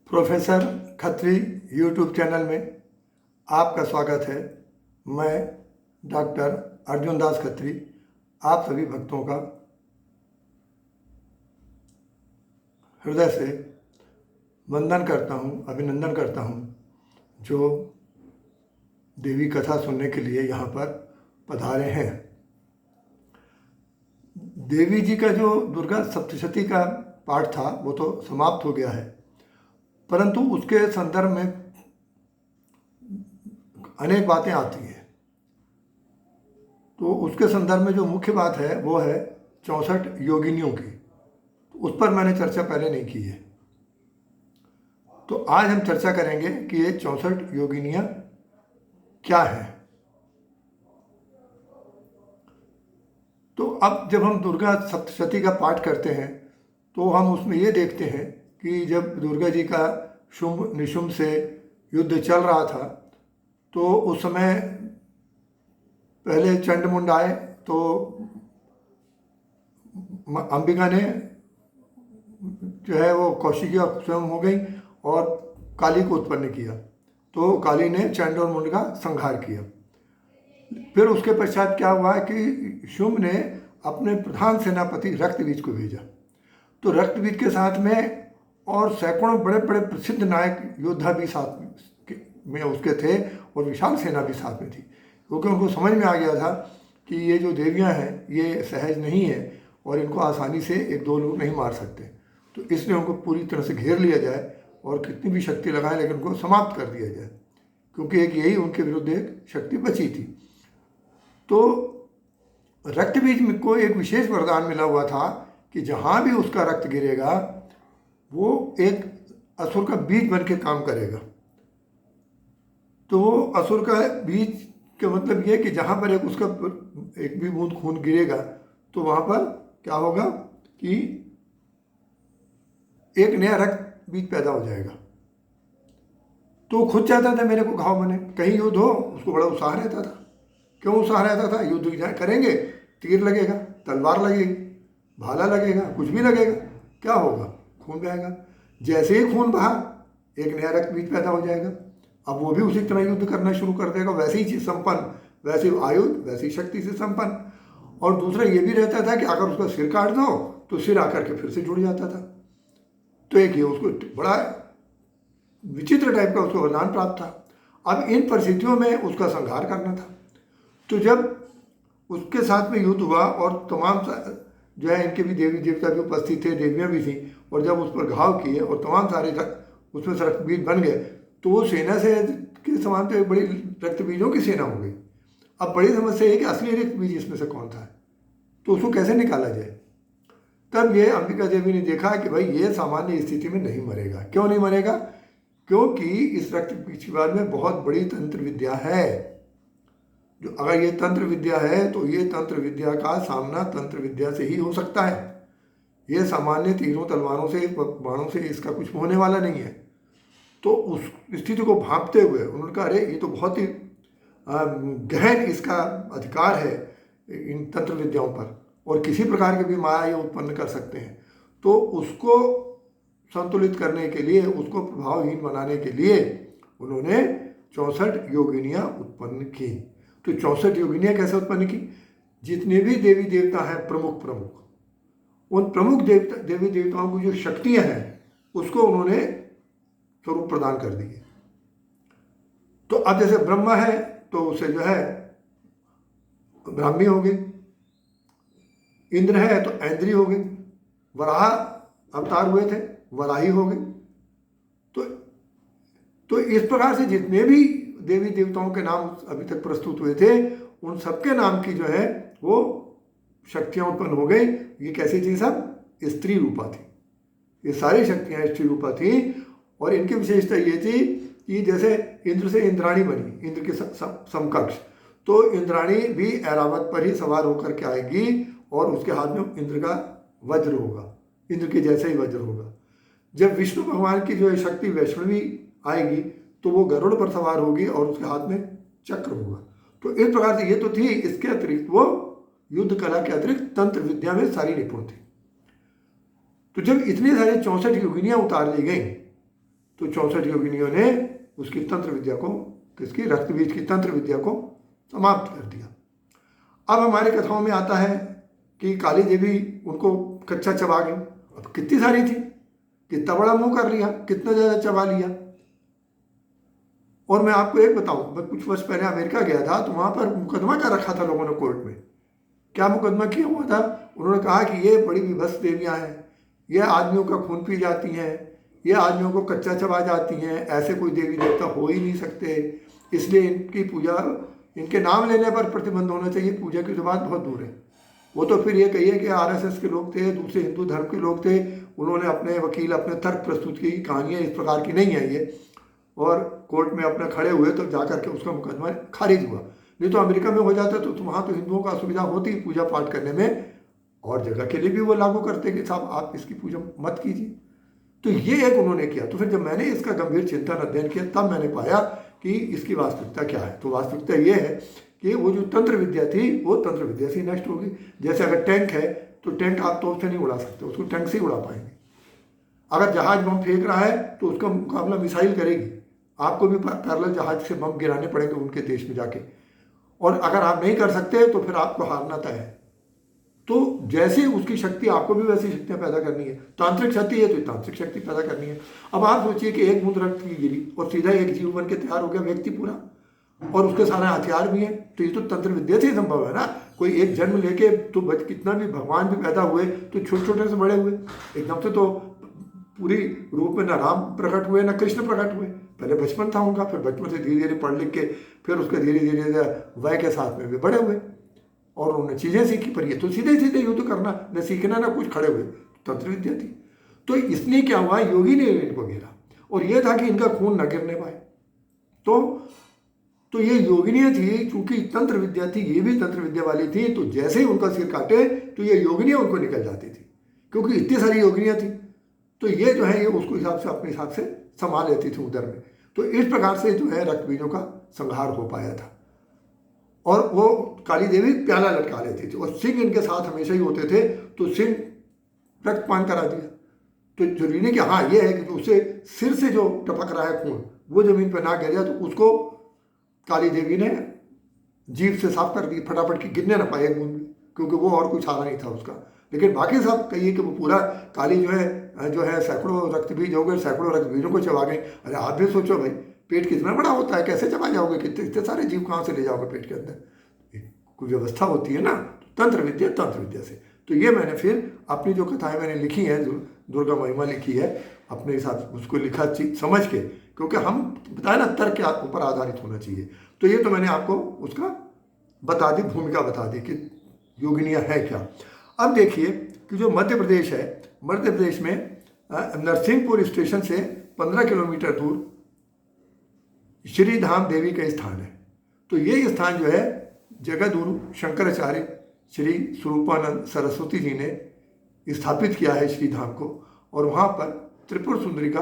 Professor Khatri YouTube channel में आपका स्वागत है। मैं डॉक्टर अर्जुन दास खत्री आप सभी भक्तों का हृदय से वंदन करता हूँ, अभिनंदन करता हूँ, जो देवी कथा सुनने के लिए यहाँ पर पधारे हैं। देवी जी का जो दुर्गा सप्तशती का पाठ था वो तो समाप्त हो गया है, परंतु उसके संदर्भ में अनेक बातें आती हैं। तो उसके संदर्भ में जो मुख्य बात है वो है 64 योगिनियों की। तो उस पर मैंने चर्चा पहले नहीं की है, तो आज हम चर्चा करेंगे कि ये 64 योगिनियाँ क्या हैं। तो अब जब हम दुर्गा सप्तशती का पाठ करते हैं तो हम उसमें ये देखते हैं कि जब दुर्गा जी का शुंभ निशुंभ से युद्ध चल रहा था तो उस समय पहले चंडमुंड आए, तो अंबिका ने जो है वो कौशिकिया स्वयं हो गई और काली को उत्पन्न किया। तो काली ने चंड और मुंड का संहार किया। फिर उसके पश्चात क्या हुआ कि शुंभ ने अपने प्रधान सेनापति रक्तबीज को भेजा। तो रक्तबीज के साथ में और सैकड़ों बड़े बड़े प्रसिद्ध नायक योद्धा भी साथ में उसके थे और विशाल सेना भी साथ में थी, क्योंकि उनको समझ में आ गया था कि ये जो देवियां हैं ये सहज नहीं है और इनको आसानी से एक दो लोग नहीं मार सकते। तो इसलिए उनको पूरी तरह से घेर लिया जाए और कितनी भी शक्ति लगाएं लेकिन उनको समाप्त कर दिया जाए, क्योंकि एक यही उनके विरुद्ध एक शक्ति बची थी। तो रक्तबीज को एक विशेष वरदान मिला हुआ था कि जहाँ भी उसका रक्त गिरेगा वो एक असुर का बीज बन के काम करेगा। तो वो असुर का बीज का मतलब ये कि जहाँ पर एक भी बूंद खून गिरेगा तो वहाँ पर क्या होगा कि एक नया रक्त बीज पैदा हो जाएगा। तो खुद चाहता था मेरे को घाव बने, कहीं युद्ध हो, उसको बड़ा उत्साह रहता था। क्यों उत्साह रहता था? युद्ध करेंगे, तीर लगेगा, तलवार लगेगी, भाला लगेगा, कुछ भी लगेगा, क्या होगा? खून बहेगा। जैसे ही खून बहा एक नया रक्त बीज पैदा हो जाएगा। अब वो भी उसी तरह युद्ध करना शुरू कर देगा, वैसे ही चीज संपन्न, वैसे आयुध, वैसी शक्ति से संपन्न। और दूसरा ये भी रहता था कि अगर उसका सिर काट दो तो सिर आकर के फिर से जुड़ जाता था। तो एक ये उसको बड़ा विचित्र टाइप का उसको वरदान प्राप्त था। अब इन परिस्थितियों में उसका संहार करना था। तो जब उसके साथ में युद्ध हुआ और तमाम जो है इनके भी देवी देवता भी उपस्थित थे, देवियाँ भी थी, और जब उस पर घाव किए और तमाम सारे उसमें से रक्तबीज बन गए तो वो सेना से के समान तो एक बड़ी रक्तबीजों की सेना हो गई। अब बड़ी समस्या ये कि असली रक्तबीज इसमें से कौन था, तो उसको कैसे निकाला जाए। तब ये अंबिका देवी ने देखा कि भाई ये सामान्य स्थिति में नहीं मरेगा। क्यों नहीं मरेगा? क्योंकि इस रक्तबीज के बाद में बहुत बड़ी तंत्र विद्या है। जो अगर ये तंत्र विद्या है तो ये तंत्र विद्या का सामना तंत्र विद्या से ही हो सकता है। ये सामान्य तीरों तलवारों से बाणों से इसका कुछ होने वाला नहीं है। तो उस स्थिति को भांपते हुए उन्होंने कहा अरे ये तो बहुत ही गहन इसका अधिकार है इन तंत्र विद्याओं पर, और किसी प्रकार की भी माया ये उत्पन्न कर सकते हैं। तो उसको संतुलित करने के लिए, उसको प्रभावहीन बनाने के लिए उन्होंने 64 योगिनियाँ उत्पन्न की। तो 64 योगिनियाँ कैसे उत्पन्न की? जितने भी देवी देवता हैं प्रमुख उन प्रमुख देवी देवताओं की जो शक्तियाँ हैं उसको उन्होंने स्वरूप प्रदान कर दिए। तो अब जैसे ब्रह्मा है तो उसे जो है ब्राह्मी हो गई, इंद्र है तो ऐन्द्री हो गई, वराह अवतार हुए थे वराही हो गई। तो इस प्रकार से जितने भी देवी देवताओं के नाम अभी तक प्रस्तुत हुए थे उन सबके नाम की जो है वो शक्तियां उत्पन्न हो गई। ये कैसी थी? सब स्त्री रूपा थी। ये सारी शक्तियां स्त्री रूपा थी। और इनकी विशेषता ये थी कि जैसे इंद्र से इंद्राणी बनी, इंद्र के समकक्ष, तो इंद्राणी भी ऐरावत पर ही सवार होकर के आएगी और उसके हाथ में इंद्र का वज्र होगा, इंद्र के जैसे ही वज्र होगा। जब विष्णु भगवान की जो शक्ति वैष्णवी आएगी तो वो गरुड़ पर सवार होगी और उसके हाथ में चक्र होगा। तो इस प्रकार से ये तो थी। इसके अतिरिक्त वो युद्ध कला के अतिरिक्त तंत्र विद्या में सारी निपुण थी। तो जब इतनी सारी 64 योगिनियां उतार ली गई तो 64 योगिनियों ने उसकी तंत्र विद्या को, किसकी, रक्त बीज की तंत्र विद्या को समाप्त कर दिया। अब हमारी कथाओं में आता है कि काली देवी उनको कच्चा चबा गई। अब कितनी सारी थी, कितना बड़ा मुंह कर लिया, कितना ज़्यादा चबा लिया। और मैं आपको एक बताऊं, मैं कुछ वर्ष पहले अमेरिका गया था, तो वहाँ पर मुकदमा क्या रखा था लोगों ने कोर्ट में। क्या मुकदमा किया हुआ था? उन्होंने कहा कि ये बड़ी विभत्स देवियाँ हैं, ये आदमियों का खून पी जाती हैं, ये आदमियों को कच्चा चबा जाती हैं, ऐसे कोई देवी देवता हो ही नहीं सकते, इसलिए इनकी पूजा, इनके नाम लेने पर प्रतिबंध होना चाहिए, पूजा की तो बात बहुत दूर है। वो तो फिर ये कहिए कि आरएसएस के लोग थे, दूसरे हिंदू धर्म के लोग थे, उन्होंने अपने वकील अपने तर्क प्रस्तुत की, कहानियाँ इस प्रकार की नहीं है ये, और कोर्ट में अपने खड़े हुए तो जा करके उसका मुकदमा खारिज हुआ। नहीं तो अमेरिका में हो जाता तो वहाँ तो हिंदुओं को असुविधा होती पूजा पाठ करने में, और जगह के लिए भी वो लागू करते कि साहब आप इसकी पूजा मत कीजिए। तो ये एक उन्होंने किया। तो फिर जब मैंने इसका गंभीर चिंतन अध्ययन किया तब मैंने पाया कि इसकी वास्तविकता क्या है। तो वास्तविकता ये है कि वो जो तंत्र विद्या थी वो तंत्र विद्या से नष्ट होगी। जैसे अगर टैंक है तो टैंक आप तोप से नहीं उड़ा सकते, उसको टैंक से ही उड़ा पाएंगे। अगर जहाज बम फेंक रहा है तो उसका मुकाबला मिसाइल करेगी, आपको भी पैरेलल जहाज से बम गिराने पड़ेंगे उनके देश में जाके, और अगर आप नहीं कर सकते तो फिर आपको हारना तय है। तो जैसे उसकी शक्ति आपको भी वैसी शक्तियां पैदा करनी है। तांत्रिक शक्ति है तो तांत्रिक शक्ति पैदा करनी है। अब आप सोचिए कि एक बूंद रक्त की गिरी और सीधा एक जीव बन के तैयार हो गया व्यक्ति पूरा, और उसके सारे हथियार भी हैं। तो ये तो तंत्र विद्या से ही संभव है ना। कोई एक जन्म लेके तो कितना भी भगवान भी पैदा हुए तो छोटे छोटे से बड़े हुए, एकदम से तो पूरी रूप में ना राम प्रकट हुए ना कृष्ण प्रकट हुए। पहले बचपन था उनका, फिर बचपन से धीरे धीरे पढ़ लिख के फिर उसके धीरे धीरे वय के साथ में भी बड़े हुए और उन्होंने चीज़ें सीखी। पर ये तो सीधे सीधे युद्ध करना, न सीखना ना कुछ, खड़े हुए, तंत्र विद्या थी। तो इसलिए क्या हुआ, योगी ने इनको घेरा और यह था कि इनका खून न गिरने पाए। तो ये योगिनियाँ थी, चूंकि तंत्र विद्या थी, ये भी तंत्र विद्या वाली थी, तो जैसे ही उनका सिर काटे तो ये योगिनियाँ उनको निकल जाती थी, क्योंकि इतनी सारी योगिनियाँ थी। तो ये जो है ये उसको हिसाब से अपने हिसाब से संभाल लेती थी उधर में। तो इस प्रकार से जो है रक्त बीजों का संहार हो पाया था। और वो काली देवी प्याला लटका लेती थी और सिंह इनके साथ हमेशा ही होते थे, तो सिंह रक्तपान करा दिया। तो जरूरी नहीं कि हाँ ये है कि उसे सिर से जो टपक रहा है खून वो जमीन पर ना गिर तो उसको काली देवी ने जीभ से साफ कर दी, फटाफट की गिरने ना पाए खून में, क्योंकि वो और कुछ हारा नहीं था उसका। लेकिन बाकी सब कहिए कि वो पूरा काली जो है सैकड़ों रक्त बीज हो गए, सैकड़ों रक्त बीजों को चबा गए। अरे आप भी सोचो भाई, पेट कितना बड़ा होता है, कैसे चबा जाओगे, कितने इतने सारे जीव कहाँ से ले जाओगे पेट के अंदर, कोई व्यवस्था होती है ना। तंत्र विद्या से। तो ये मैंने फिर अपनी जो कथाएं मैंने लिखी हैं, दुर्गा महिमा लिखी है अपने हिसाब, उसको लिखा समझ के, क्योंकि हम बताए ना तर्क के ऊपर आधारित होना चाहिए। तो ये तो मैंने आपको उसका बता दी, भूमिका बता दी कि योगिनियाँ है क्या। अब देखिए कि जो मध्य प्रदेश है, मध्य प्रदेश में नरसिंहपुर स्टेशन से 15 किलोमीटर दूर श्री धाम देवी का स्थान है। तो ये स्थान जो है जगद्गुरु शंकराचार्य श्री स्वरूपानंद सरस्वती जी ने स्थापित किया है श्री धाम को, और वहाँ पर त्रिपुर सुंदरी का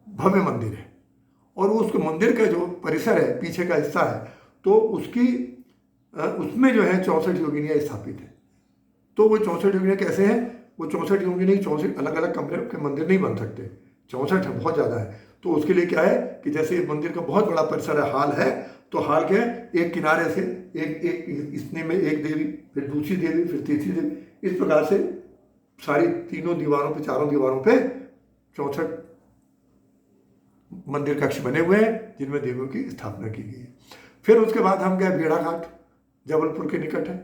भव्य मंदिर है। और उसके मंदिर का जो परिसर है, पीछे का हिस्सा है, तो उसमें जो है 64 योगिनियाँ स्थापित है। तो वो 64 योगिनियाँ कैसे हैं, वो 64 योगिनियाँ 64 अलग अलग कमरे के मंदिर नहीं बन सकते, 64 है, बहुत ज़्यादा है। तो उसके लिए क्या है कि जैसे मंदिर का बहुत बड़ा परिसर है, हाल है, तो हाल के एक किनारे से एक इसने में एक देवी, फिर दूसरी देवी, फिर तीसरी देवी, इस प्रकार से सारी तीनों दीवारों पे, चारों दीवारों पे 64 मंदिर कक्ष बने हुए हैं जिनमें देवियों की स्थापना की गई है। फिर उसके बाद हम गए भेड़ाघाट, जबलपुर के निकट है।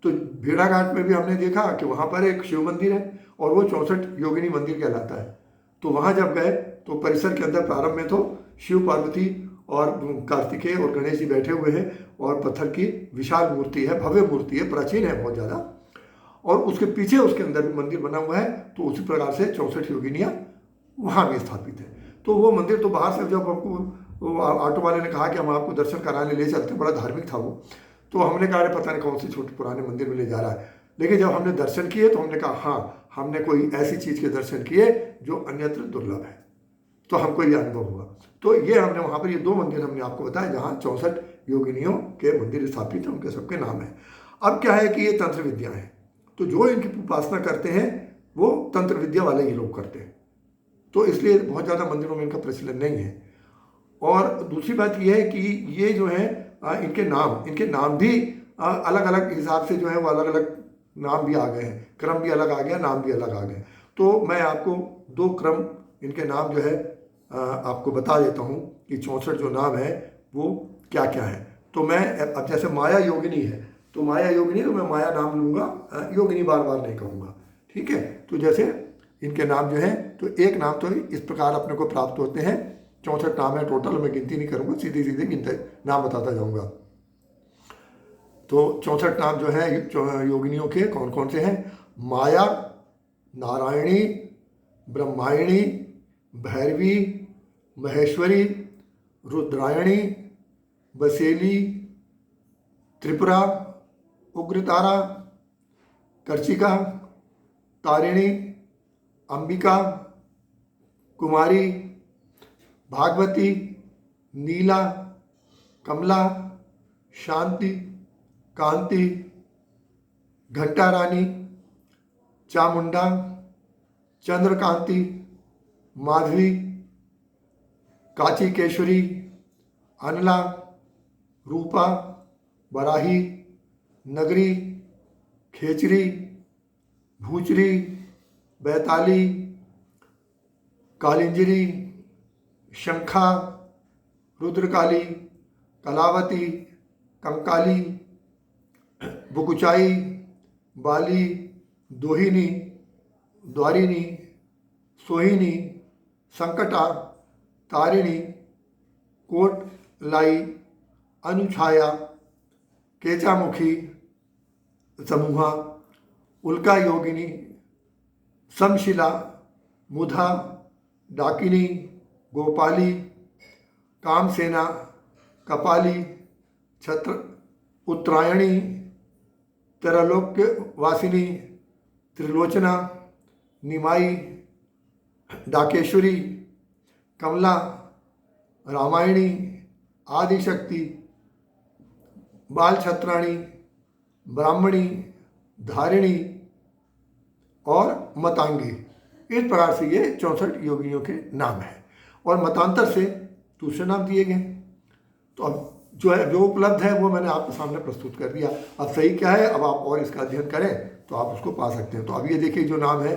तो भेड़ाघाट में भी हमने देखा कि वहाँ पर एक शिव मंदिर है और वो 64 योगिनी मंदिर कहलाता है। तो वहाँ जब गए तो परिसर के अंदर प्रारंभ में तो शिव पार्वती और कार्तिकेय और गणेश जी बैठे हुए हैं, और पत्थर की विशाल मूर्ति है, भव्य मूर्ति है, प्राचीन है बहुत ज़्यादा, और उसके पीछे उसके अंदर भी मंदिर बना हुआ है। तो उसी प्रकार से 64 योगिनियाँ वहाँ भी स्थापित है। तो वो मंदिर तो बाहर से जब हमको ऑटो वाले ने कहा कि हम आपको दर्शन कराने ले चलते हैं, बड़ा धार्मिक था वो, तो हमने कहा पता नहीं कौन सी छोटे पुराने मंदिर में ले जा रहा है। लेकिन जब हमने दर्शन किए तो हमने कहा हाँ, हमने कोई ऐसी चीज़ के दर्शन किए जो अन्यत्र दुर्लभ है, तो हमको ये अनुभव हुआ। तो ये हमने वहाँ पर ये 2 मंदिर हमने आपको बताया जहाँ 64 योगिनियों के मंदिर स्थापित हैं, उनके सबके नाम हैं। अब क्या है कि ये तंत्र विद्या है, तो जो इनकी उपासना करते हैं वो तंत्र विद्या वाले ही लोग करते हैं। तो इसलिए बहुत ज़्यादा मंदिरों में इनका प्रचलन नहीं है। और दूसरी बात यह है कि ये जो है इनके नाम भी अलग अलग हिसाब से जो है वो अलग अलग नाम भी आ गए हैं, क्रम भी अलग आ गया, नाम भी अलग आ गए। तो मैं आपको 2 क्रम इनके नाम जो है आपको बता देता हूँ कि 64 जो नाम है वो क्या क्या है। तो मैं अब जैसे माया योगिनी है, तो माया योगिनी तो मैं माया नाम लूँगा, योगिनी बार बार नहीं कहूँगा, ठीक है। तो जैसे इनके नाम जो है, तो एक नाम तो इस प्रकार अपने को प्राप्त होते हैं। 64 नाम है टोटल, मैं गिनती नहीं करूँगा, सीधे सीधे गिनते नाम बताता जाऊँगा। तो 64 नाम जो है योगिनियों के कौन कौन से हैं? माया, नारायणी, ब्रह्मायणी, भैरवी, महेश्वरी, रुद्रायणी, बसेली, त्रिपुरा, उग्रतारा, कर्चिका, तारिणी, अंबिका, कुमारी, भागवती, नीला, कमला, शांति, कांति, घंटा रानी, चामुंडा, चंद्रकांति, माधवी, काची केशवरी, अनला, रूपा, बराही, नगरी, खेचरी, भूचरी, बैताली, कालिंजरी, शंखा, रुद्रकाली, कलावती, कंकाली, बुकुचाई, बाली, दोहिनी, द्वारिणी, सोहिनी, संकटा, तारिणी, कोट लाई, अनुछाया, केचामुखी, समूहा, उल्का योगिनी, समशिला, मुधा, डाकिनी, गोपाली, कामसेना, कपाली, छत्र, उत्तरायणी, त्रैलोक्य वासिनी, त्रिलोचना, निमाई, डाकेश्वरी, कमला, रामायणी, आदिशक्ति, बाल छत्राणी, ब्राह्मणी, धारिणी और मतांगी। इस प्रकार से ये 64 योगिनियों के नाम हैं और मतांतर से दूसरे नाम दिए गए। तो अब जो है जो उपलब्ध है वो मैंने आपके सामने प्रस्तुत कर दिया। अब सही क्या है, अब आप और इसका अध्ययन करें तो आप उसको पा सकते हैं। तो अब ये देखिए जो नाम है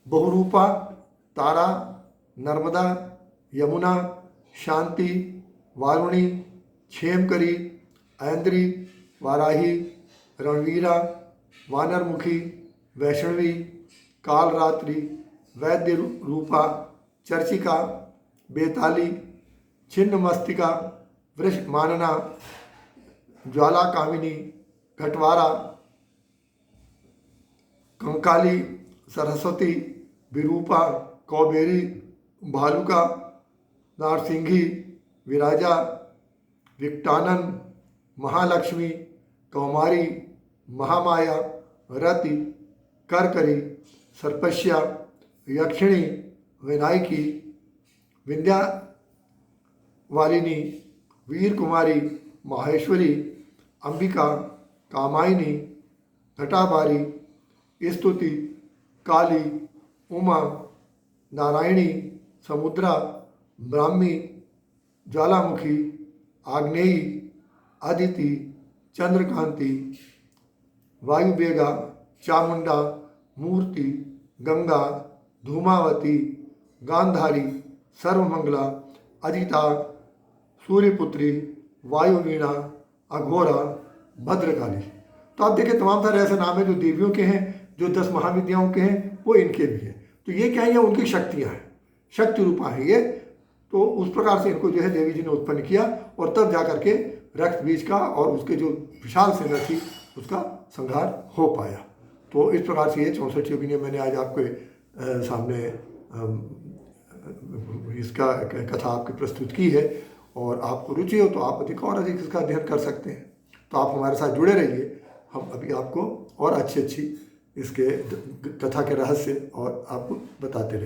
बहुरूपा, तारा, नर्मदा, यमुना, शांति, वारुणी, क्षेमकरी, ऐन्द्री, वाराही, रणवीरा, वानरमुखी, वैष्णवी, कालरात्रि, वैद्य रूपा, चर्चिका, बेताली, छिन्नमस्तिका, वृष मानना, ज्वाला कामिनी, घटवारा, कंकाली, सरस्वती, विरूपा, कौबेरी, भालुका, नारसिंघी, विराजा, विकटानन, महालक्ष्मी, कौमारी, महामाया, रति, करकरी, सर्पश्या, यक्षिणी, विनायकी, विंध्या वालिनी, वीर कुमारी, माहेश्वरी, अंबिका, कामायनी, घटाबारी, स्तुति, काली, उमा, नारायणी, समुद्रा, ब्राह्मी, ज्वालामुखी, आग्नेयी, अदिति, चंद्रकांति, वायुवेगा, चामुंडा, मूर्ति, गंगा, धूमावती, गांधारी, सर्वमंगला, अदिता, सूर्यपुत्री, वायुवीणा, अघोरा, भद्रकाली। तो आप देखिए तमाम सारे ऐसे नाम हैं जो देवियों के हैं, जो 10 महाविद्याओं के हैं, वो इनके भी हैं। तो ये क्या है, ये उनकी शक्तियाँ हैं, शक्ति रूपा है ये। तो उस प्रकार से इनको जो है देवी जी ने उत्पन्न किया और तब जा करके रक्त बीज का और उसके जो विशाल सेना थी उसका संहार हो पाया। तो इस प्रकार से ये 64 योगिनियाँ मैंने आज आपके सामने इसका कथा आपकी प्रस्तुत की है। और आपको रुचि हो तो आप अधिक और अधिक इसका अध्ययन कर सकते हैं। तो आप हमारे साथ जुड़े रहिए, हम अभी आपको और अच्छी इसके कथा के रहस्य और आपको बताते रहेंगे।